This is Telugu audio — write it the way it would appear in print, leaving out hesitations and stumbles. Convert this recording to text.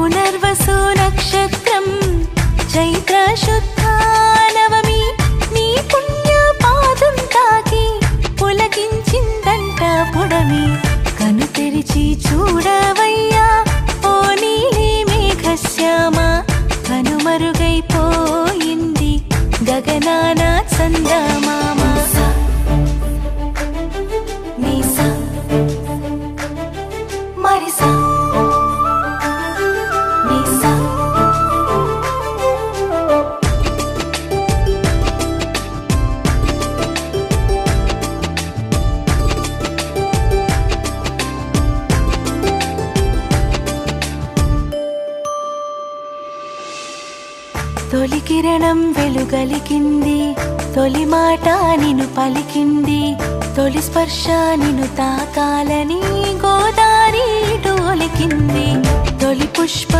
పునర్వసు నక్షత్రం చైత్ర శుద్ధ నవమి నీ పుణ్య పాదం తాకి పులకించిందంట పుడమి కను తెరిచి చూడవయ్యా ఓ నీలి మేఘశ్యామ కనుమరుగైపోయింది గగనాన చందమామ నీసా మరిసా నీసా తొలి కిరణం వెలుగలికింది తొలి మాట నిన్ను పలికింది తొలి స్పర్శ నిన్ను తాకాలని గోదారి డోలికింది తొలి పుష్ప